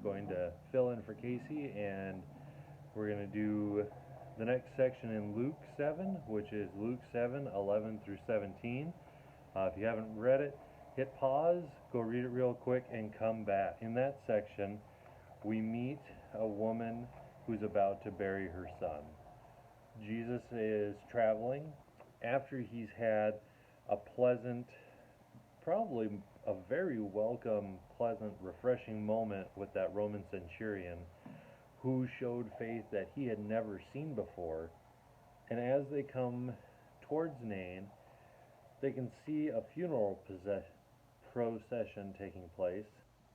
going to fill in for Casey, and we're going to do the next section in Luke 7, which is Luke 7:11 through 17. If you haven't read it, hit pause, go read it real quick, and come back. In that section, we meet a woman who's about to bury her son. Jesus is traveling after he's had a pleasant, probably a very welcome, pleasant, refreshing moment with that Roman centurion who showed faith that he had never seen before. And as they come towards Nain, they can see a funeral procession taking place.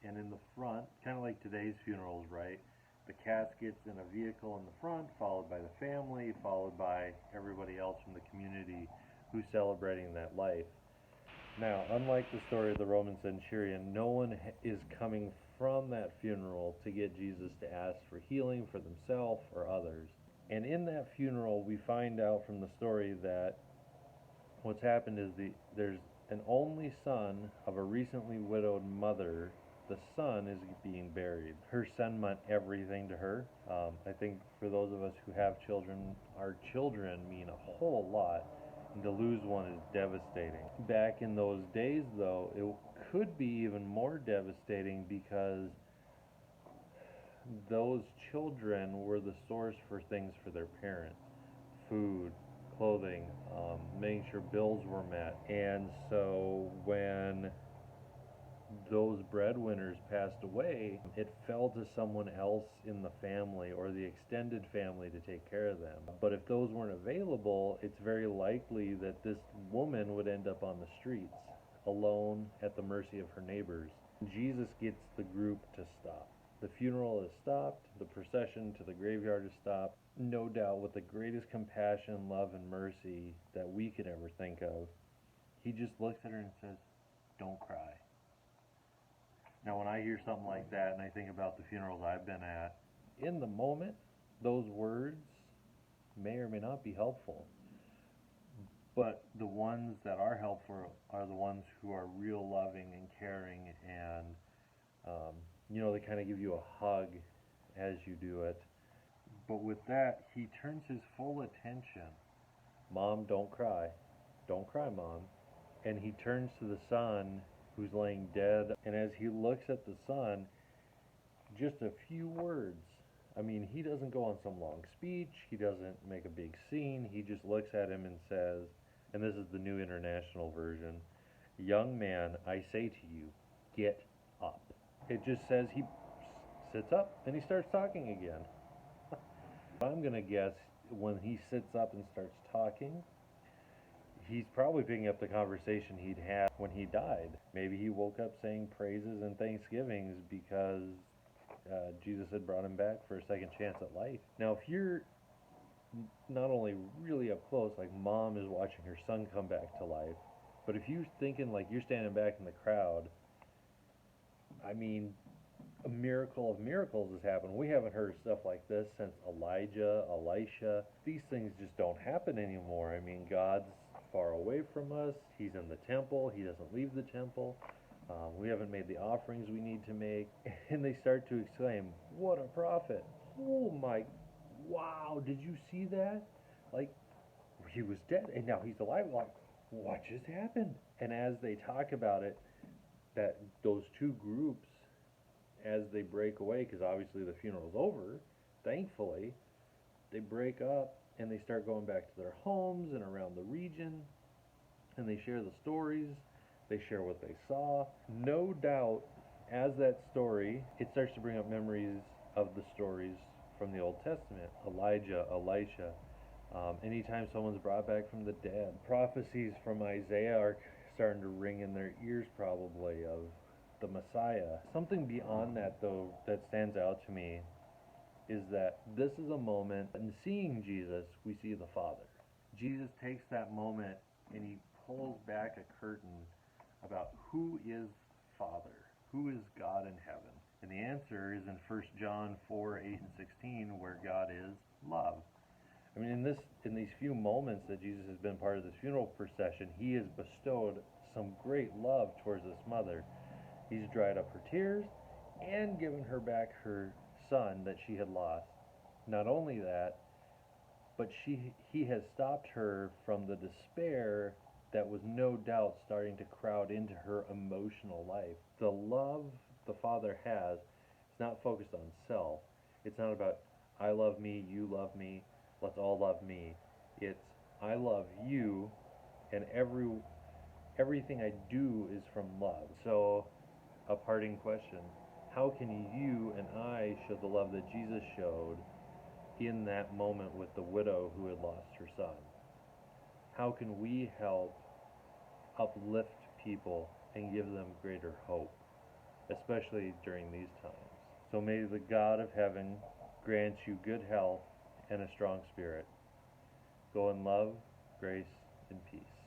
And in the front, kind of like today's funerals, right? The casket's in a vehicle in the front, followed by the family, followed by everybody else from the community who's celebrating that life. Now, unlike the story of the Roman centurion, no one is coming from that funeral to get Jesus to ask for healing for themselves or others. And in that funeral, we find out from the story that what's happened is there's an only son of a recently widowed mother. The son is being buried. Her son meant everything to her. I think for those of us who have children, our children mean a whole lot, and to lose one is devastating. Back in those days, though, it could be even more devastating because those children were the source for things for their parents. Food, clothing, making sure bills were met. And so when those breadwinners passed away, it fell to someone else in the family or the extended family to take care of them. But if those weren't available, it's very likely that this woman would end up on the streets, alone at the mercy of her neighbors. Jesus gets the group to stop. The funeral is stopped, the procession to the graveyard is stopped, no doubt with the greatest compassion, love, and mercy that we could ever think of. He just looks at her and says, "Don't cry." Now, when I hear something like that and I think about the funerals I've been at, in the moment, those words may or may not be helpful. But the ones that are helpful are the ones who are real loving and caring, and they kind of give you a hug as you do it. But with that, he turns his full attention. "Mom, don't cry. Don't cry, Mom." And he turns to the son who's laying dead. And as he looks at the son, just a few words. I mean, he doesn't go on some long speech. He doesn't make a big scene. He just looks at him and says, and this is the New International Version, "Young man, I say to you, get up." It just says he sits up and he starts talking again. I'm going to guess when he sits up and starts talking, he's probably picking up the conversation he'd had when he died. Maybe he woke up saying praises and thanksgivings because Jesus had brought him back for a second chance at life. Now, if you're not only really up close, like Mom is watching her son come back to life, but if you're thinking like you're standing back in the crowd, I mean, a miracle of miracles has happened. We haven't heard stuff like this since Elijah, Elisha. These things just don't happen anymore. I mean, God's far away from us. He's in the temple. He doesn't leave the temple. We haven't made the offerings we need to make. And they start to exclaim, "What a prophet. Oh my, wow, did you see that? Like, he was dead and now he's alive. Like, what just happened?" And as they talk about it, that those two groups, as they break away, because obviously the funeral's over, thankfully, they break up and they start going back to their homes and around the region, and they share the stories, they share what they saw. No doubt, as that story, it starts to bring up memories of the stories from the Old Testament, Elijah, Elisha. Anytime someone's brought back from the dead, prophecies from Isaiah are starting to ring in their ears probably of the Messiah. Something beyond that, though, that stands out to me is that this is a moment, in seeing Jesus, we see the Father. Jesus takes that moment and he pulls back a curtain about who is Father, who is God in heaven. And the answer is in 1 John 4:8-16, where God is love. I mean, in these few moments that Jesus has been part of this funeral procession, he has bestowed some great love towards this mother. He's dried up her tears. and given her back her son that she had lost. Not only that, but he has stopped her from the despair that was no doubt starting to crowd into her emotional life. The love the Father has is not focused on self. It's not about I love me, you love me, let's all love me. It's I love you, and everything I do is from love. So, a parting question: how can you and I show the love that Jesus showed in that moment with the widow who had lost her son? How can we help uplift people and give them greater hope, especially during these times? So may the God of heaven grant you good health and a strong spirit. Go in love, grace, and peace.